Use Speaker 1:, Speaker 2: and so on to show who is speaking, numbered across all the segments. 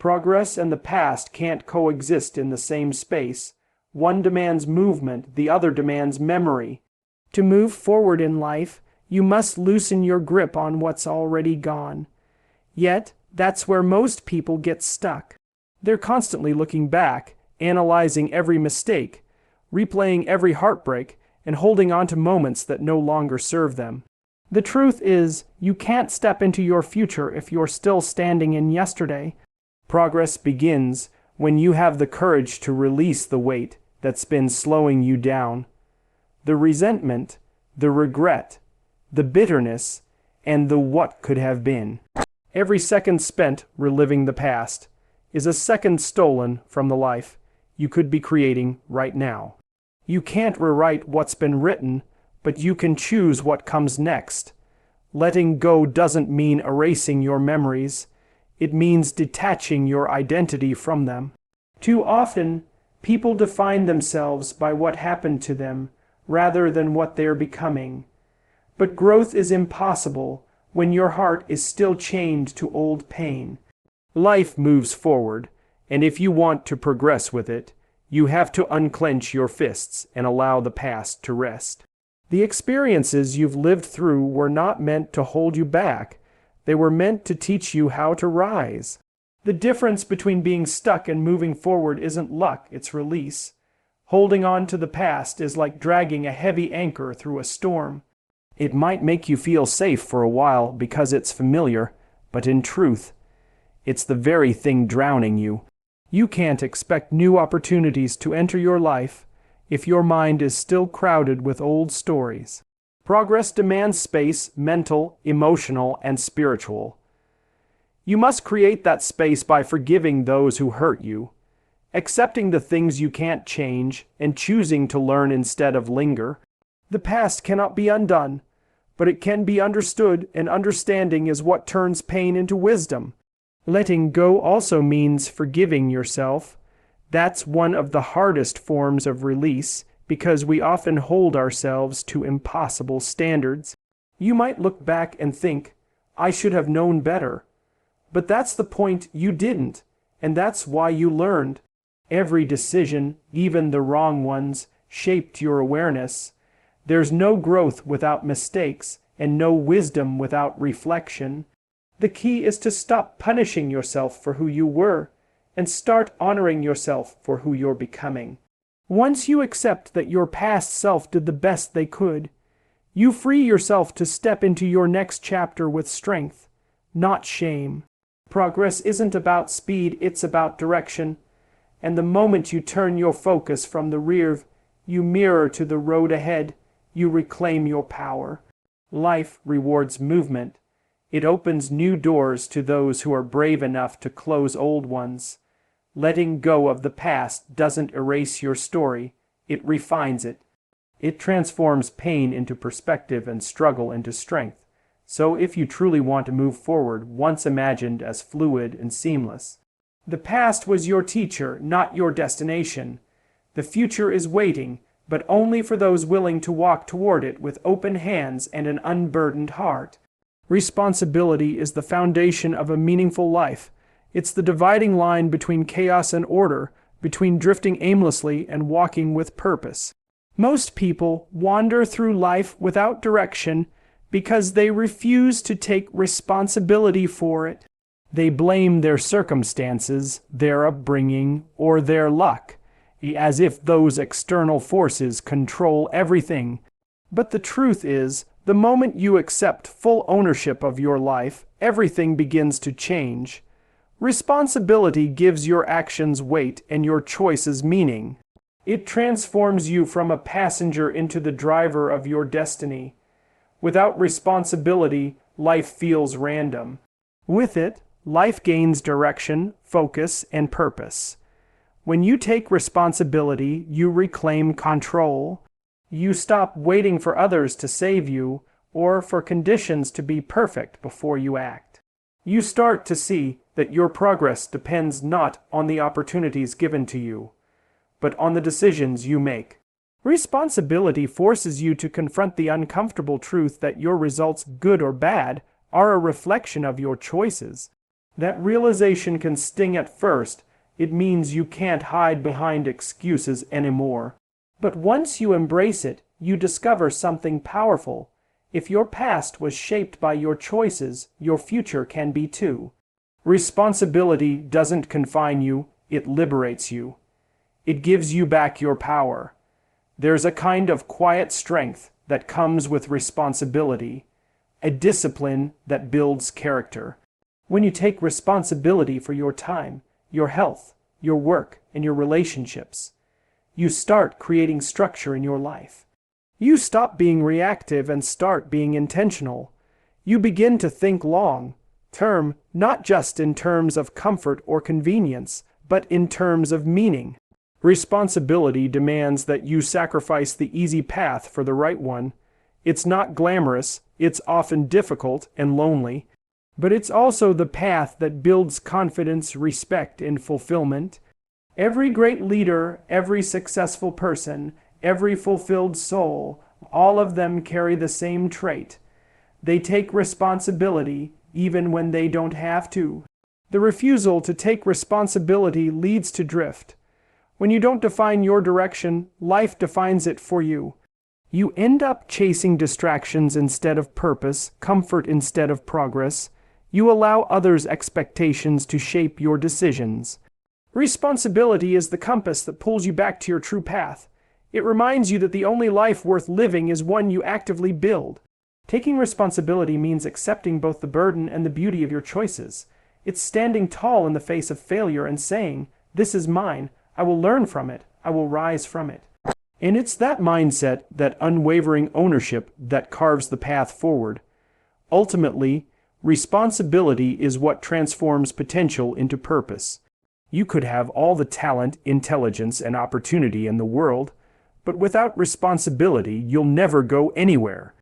Speaker 1: Progress and the past can't coexist in the same space. One demands movement, the other demands memory. To move forward in life, you must loosen your grip on what's already gone. Yet, that's where most people get stuck. They're constantly looking back, analyzing every mistake, replaying every heartbreak, and holding on to moments that no longer serve them. The truth is, you can't step into your future if you're still standing in yesterday. Progress begins when you have the courage to release the weight that's been slowing you down. The resentment, the regret, the bitterness, and the what could have been. Every second spent reliving the past is a second stolen from the life you could be creating right now. You can't rewrite what's been written, but you can choose what comes next. Letting go doesn't mean erasing your memories. It means detaching your identity from them. Too often, people define themselves by what happened to them rather than what they're becoming. But growth is impossible when your heart is still chained to old pain. Life moves forward, and if you want to progress with it, you have to unclench your fists and allow the past to rest. The experiences you've lived through were not meant to hold you back. They were meant to teach you how to rise. The difference between being stuck and moving forward isn't luck, it's release. Holding on to the past is like dragging a heavy anchor through a storm. It might make you feel safe for a while because it's familiar, but in truth, it's the very thing drowning you. You can't expect new opportunities to enter your life if your mind is still crowded with old stories. Progress demands space, mental, emotional, and spiritual. You must create that space by forgiving those who hurt you, accepting the things you can't change, and choosing to learn instead of linger. The past cannot be undone, but it can be understood, and understanding is what turns pain into wisdom. Letting go also means forgiving yourself. That's one of the hardest forms of release because we often hold ourselves to impossible standards. You might look back and think, I should have known better. But that's the point, you didn't, and that's why you learned. Every decision, even the wrong ones, shaped your awareness. There's no growth without mistakes, and no wisdom without reflection. The key is to stop punishing yourself for who you were, and start honoring yourself for who you're becoming. Once you accept that your past self did the best they could, you free yourself to step into your next chapter with strength, not shame. Progress isn't about speed, it's about direction. And the moment you turn your focus from the rear, you mirror to the road ahead, you reclaim your power. Life rewards movement. It opens new doors to those who are brave enough to close old ones. Letting go of the past doesn't erase your story, it refines it. It transforms pain into perspective and struggle into strength. So if you truly want to move forward, once imagined as fluid and seamless. The past was your teacher, not your destination. The future is waiting, but only for those willing to walk toward it with open hands and an unburdened heart. Responsibility is the foundation of a meaningful life. It's the dividing line between chaos and order, between drifting aimlessly and walking with purpose. Most people wander through life without direction because they refuse to take responsibility for it. They blame their circumstances, their upbringing, or their luck, as if those external forces control everything. But the truth is, the moment you accept full ownership of your life, everything begins to change. Responsibility gives your actions weight and your choices meaning. It transforms you from a passenger into the driver of your destiny. Without responsibility, life feels random. With it, life gains direction, focus, and purpose. When you take responsibility, you reclaim control. You stop waiting for others to save you or for conditions to be perfect before you act. You start to see that your progress depends not on the opportunities given to you, but on the decisions you make. Responsibility forces you to confront the uncomfortable truth that your results, good or bad, are a reflection of your choices. That realization can sting at first. It means you can't hide behind excuses anymore. But once you embrace it, you discover something powerful. If your past was shaped by your choices, your future can be too. Responsibility doesn't confine you, it liberates you. It gives you back your power. There's a kind of quiet strength that comes with responsibility, a discipline that builds character. When you take responsibility for your time, your health, your work, and your relationships, you start creating structure in your life. You stop being reactive and start being intentional. You begin to think long-term, not just in terms of comfort or convenience, but in terms of meaning. Responsibility demands that you sacrifice the easy path for the right one. It's not glamorous, it's often difficult and lonely, but it's also the path that builds confidence, respect, and fulfillment. Every great leader, every successful person, every fulfilled soul, all of them carry the same trait. They take responsibility even when they don't have to. The refusal to take responsibility leads to drift. When you don't define your direction, life defines it for you. You end up chasing distractions instead of purpose, comfort instead of progress. You allow others' expectations to shape your decisions. Responsibility is the compass that pulls you back to your true path. It reminds you that the only life worth living is one you actively build. Taking responsibility means accepting both the burden and the beauty of your choices. It's standing tall in the face of failure and saying, "This is mine. I will learn from it. I will rise from it." And it's that mindset, that unwavering ownership, that carves the path forward. Ultimately, responsibility is what transforms potential into purpose. You could have all the talent, intelligence, and opportunity in the world, but without responsibility, you'll never go anywhere.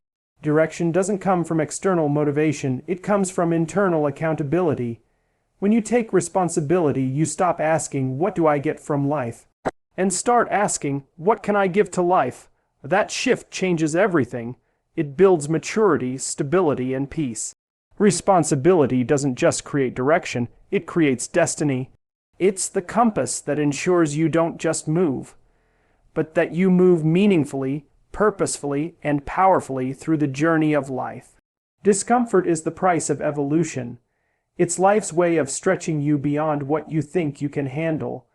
Speaker 1: Direction doesn't come from external motivation, it comes from internal accountability. When you take responsibility, you stop asking, "What do I get from life?" and start asking, "What can I give to life?" That shift changes everything. It builds maturity, stability, and peace. Responsibility doesn't just create direction, it creates destiny. It's the compass that ensures you don't just move, but that you move meaningfully, purposefully, and powerfully through the journey of life. Discomfort is the price of evolution. It's life's way of stretching you beyond what you think you can handle,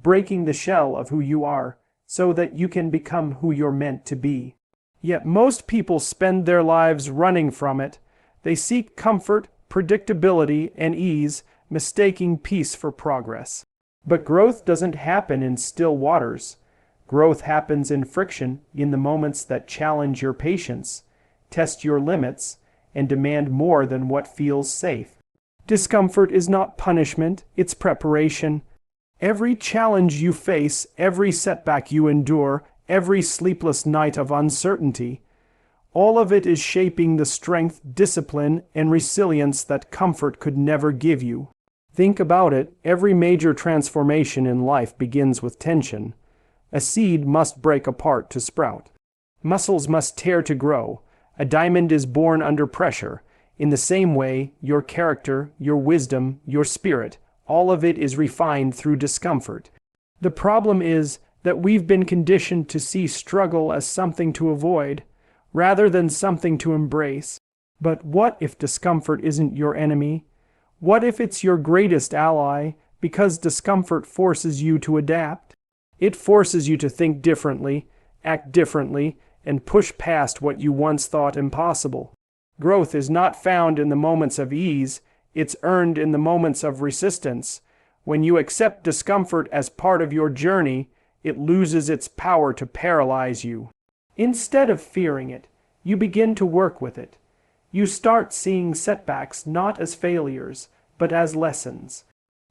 Speaker 1: breaking the shell of who you are, so that you can become who you're meant to be. Yet most people spend their lives running from it. They seek comfort, predictability, and ease, mistaking peace for progress. But growth doesn't happen in still waters. Growth happens in friction, in the moments that challenge your patience, test your limits, and demand more than what feels safe. Discomfort is not punishment, it's preparation. Every challenge you face, every setback you endure, every sleepless night of uncertainty, all of it is shaping the strength, discipline, and resilience that comfort could never give you. Think about it, every major transformation in life begins with tension. A seed must break apart to sprout. Muscles must tear to grow. A diamond is born under pressure. In the same way, your character, your wisdom, your spirit, all of it is refined through discomfort. The problem is that we've been conditioned to see struggle as something to avoid, rather than something to embrace. But what if discomfort isn't your enemy? What if it's your greatest ally, because discomfort forces you to adapt? It forces you to think differently, act differently, and push past what you once thought impossible. Growth is not found in the moments of ease, it's earned in the moments of resistance. When you accept discomfort as part of your journey, it loses its power to paralyze you. Instead of fearing it, you begin to work with it. You start seeing setbacks not as failures, but as lessons.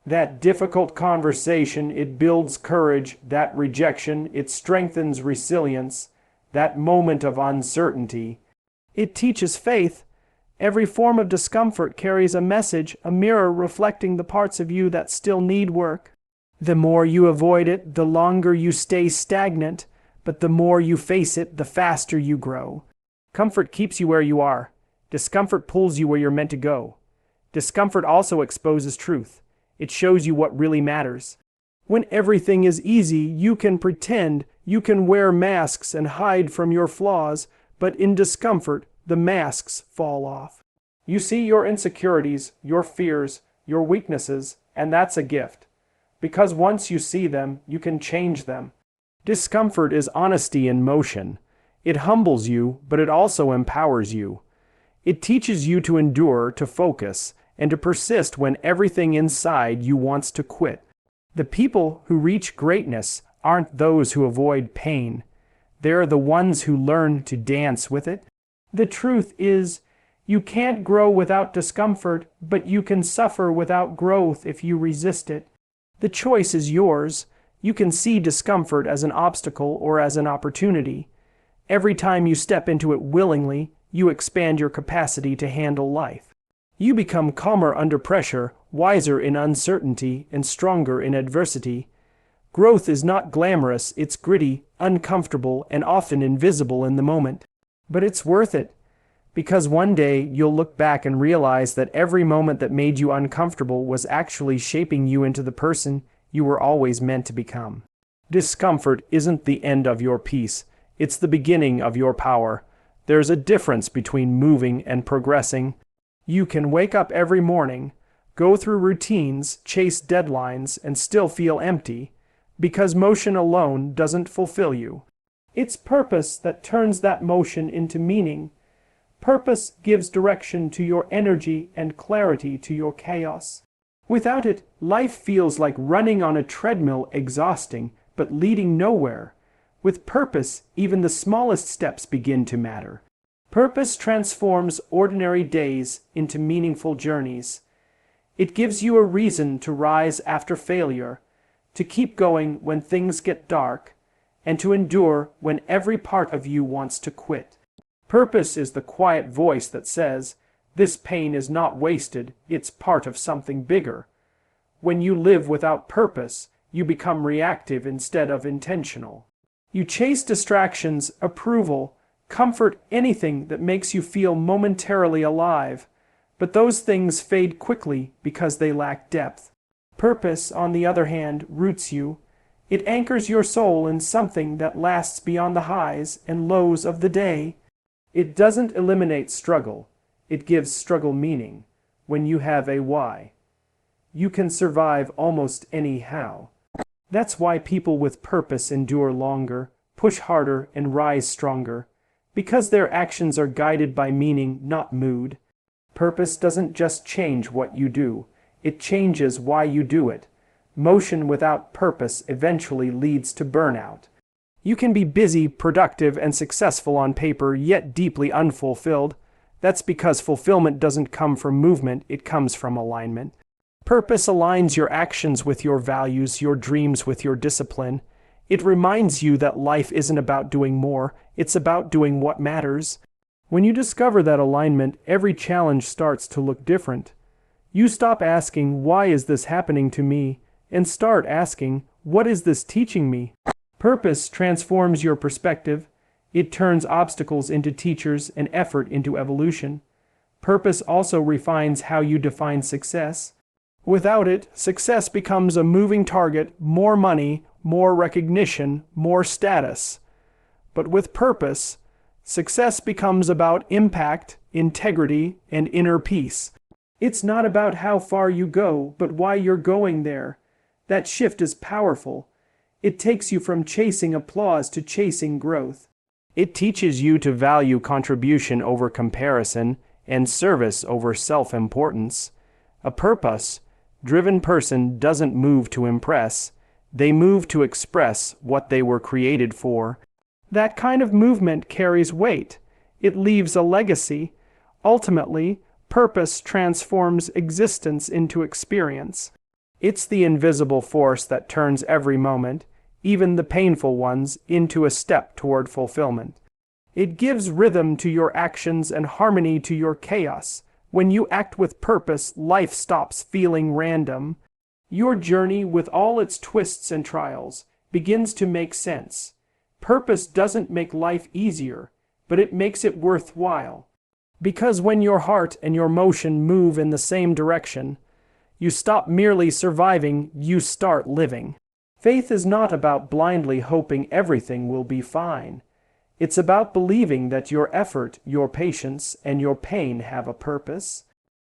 Speaker 1: That difficult conversation, it builds courage. That rejection, it strengthens resilience. That moment of uncertainty, it teaches faith. Every form of discomfort carries a message, a mirror reflecting the parts of you that still need work. The more you avoid it, the longer you stay stagnant, but the more you face it, the faster you grow. Comfort keeps you where you are. Discomfort pulls you where you're meant to go. Discomfort also exposes truth. It shows you what really matters. When everything is easy, you can pretend, you can wear masks and hide from your flaws, but in discomfort, the masks fall off. You see your insecurities, your fears, your weaknesses, and that's a gift. Because once you see them, you can change them. Discomfort is honesty in motion. It humbles you, but it also empowers you. It teaches you to endure, to focus, and to persist when everything inside you wants to quit. The people who reach greatness aren't those who avoid pain. They're the ones who learn to dance with it. The truth is, you can't grow without discomfort, but you can suffer without growth if you resist it. The choice is yours. You can see discomfort as an obstacle or as an opportunity. Every time you step into it willingly, you expand your capacity to handle life. You become calmer under pressure, wiser in uncertainty, and stronger in adversity. Growth is not glamorous, it's gritty, uncomfortable, and often invisible in the moment. But it's worth it, because one day you'll look back and realize that every moment that made you uncomfortable was actually shaping you into the person you were always meant to become. Discomfort isn't the end of your peace, it's the beginning of your power. There's a difference between moving and progressing. You can wake up every morning, go through routines, chase deadlines, and still feel empty, because motion alone doesn't fulfill you. It's purpose that turns that motion into meaning. Purpose gives direction to your energy and clarity to your chaos. Without it, life feels like running on a treadmill, exhausting, but leading nowhere. With purpose, even the smallest steps begin to matter. Purpose transforms ordinary days into meaningful journeys. It gives you a reason to rise after failure, to keep going when things get dark, and to endure when every part of you wants to quit. Purpose is the quiet voice that says, "This pain is not wasted, it's part of something bigger." When you live without purpose, you become reactive instead of intentional. You chase distractions, approval, comfort, anything that makes you feel momentarily alive, but those things fade quickly because they lack depth. Purpose, on the other hand, roots you. It anchors your soul in something that lasts beyond the highs and lows of the day. It doesn't eliminate struggle. It gives struggle meaning. When you have a why, you can survive almost any how. That's why people with purpose endure longer, push harder, and rise stronger. Because their actions are guided by meaning, not mood. Purpose doesn't just change what you do. It changes why you do it. Motion without purpose eventually leads to burnout. You can be busy, productive, and successful on paper, yet deeply unfulfilled. That's because fulfillment doesn't come from movement, it comes from alignment. Purpose aligns your actions with your values, your dreams with your discipline. It reminds you that life isn't about doing more, it's about doing what matters. When you discover that alignment, every challenge starts to look different. You stop asking, "Why is this happening to me?" and start asking, "What is this teaching me?" Purpose transforms your perspective. It turns obstacles into teachers and effort into evolution. Purpose also refines how you define success. Without it, success becomes a moving target, more money, more recognition, more status. But with purpose, success becomes about impact, integrity, and inner peace. It's not about how far you go, but why you're going there. That shift is powerful. It takes you from chasing applause to chasing growth. It teaches you to value contribution over comparison and service over self-importance. A purpose-driven person doesn't move to impress. They move to express what they were created for. That kind of movement carries weight. It leaves a legacy. Ultimately, purpose transforms existence into experience. It's the invisible force that turns every moment, even the painful ones, into a step toward fulfillment. It gives rhythm to your actions and harmony to your chaos. When you act with purpose, life stops feeling random. Your journey, with all its twists and trials, begins to make sense. Purpose doesn't make life easier, but it makes it worthwhile. Because when your heart and your motion move in the same direction, you stop merely surviving, you start living. Faith is not about blindly hoping everything will be fine. It's about believing that your effort, your patience, and your pain have a purpose.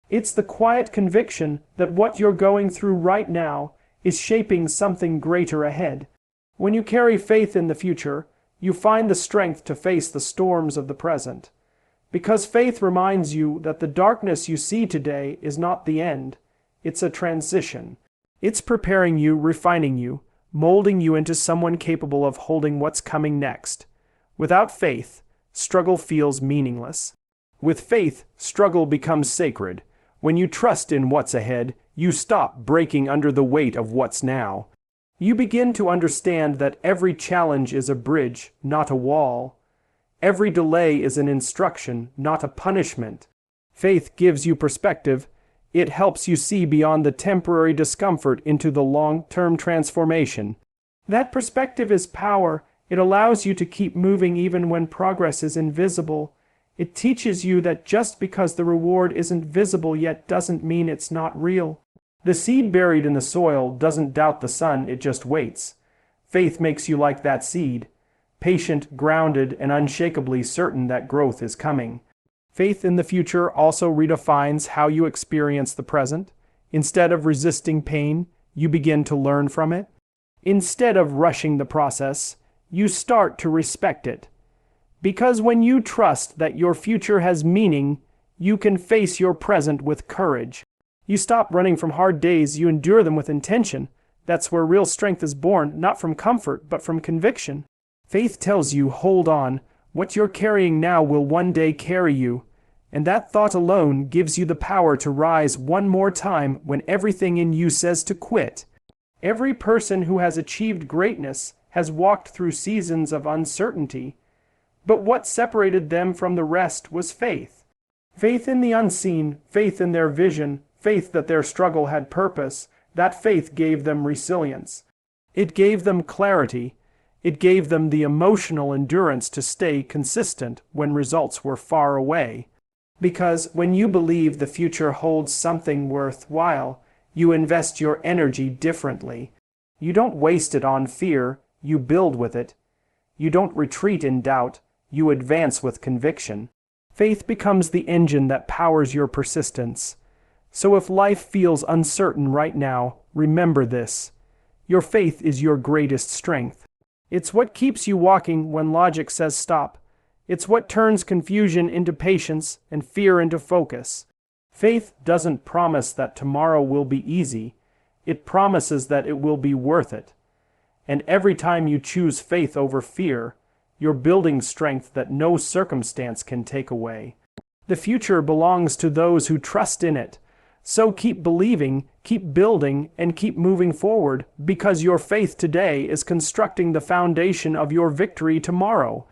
Speaker 1: It's the quiet conviction that what you're going through right now is shaping something greater ahead. When you carry faith in the future, you find the strength to face the storms of the present. Because faith reminds you that the darkness you see today is not the end. It's a transition. It's preparing you, refining you, molding you into someone capable of holding what's coming next. Without faith, struggle feels meaningless. With faith, struggle becomes sacred. When you trust in what's ahead, you stop breaking under the weight of what's now. You begin to understand that every challenge is a bridge, not a wall. Every delay is an instruction, not a punishment. Faith gives you perspective. It helps you see beyond the temporary discomfort into the long-term transformation. That perspective is power. It allows you to keep moving even when progress is invisible. It teaches you that just because the reward isn't visible yet doesn't mean it's not real. The seed buried in the soil doesn't doubt the sun, it just waits. Faith makes you like that seed, patient, grounded, and unshakably certain that growth is coming. Faith in the future also redefines how you experience the present. Instead of resisting pain, you begin to learn from it. Instead of rushing the process, you start to respect it. Because when you trust that your future has meaning, you can face your present with courage. You stop running from hard days, you endure them with intention. That's where real strength is born, not from comfort, but from conviction. Faith tells you, hold on, what you're carrying now will one day carry you. And that thought alone gives you the power to rise one more time when everything in you says to quit. Every person who has achieved greatness has walked through seasons of uncertainty. But what separated them from the rest was faith. Faith in the unseen, faith in their vision, faith that their struggle had purpose. That faith gave them resilience. It gave them clarity. It gave them the emotional endurance to stay consistent when results were far away. Because when you believe the future holds something worthwhile, you invest your energy differently. You don't waste it on fear, you build with it. You don't retreat in doubt, you advance with conviction. Faith becomes the engine that powers your persistence. So if life feels uncertain right now, remember this. Your faith is your greatest strength. It's what keeps you walking when logic says stop. It's what turns confusion into patience and fear into focus. Faith doesn't promise that tomorrow will be easy. It promises that it will be worth it. And every time you choose faith over fear, you're building strength that no circumstance can take away. The future belongs to those who trust in it. So keep believing, keep building, and keep moving forward, because your faith today is constructing the foundation of your victory tomorrow.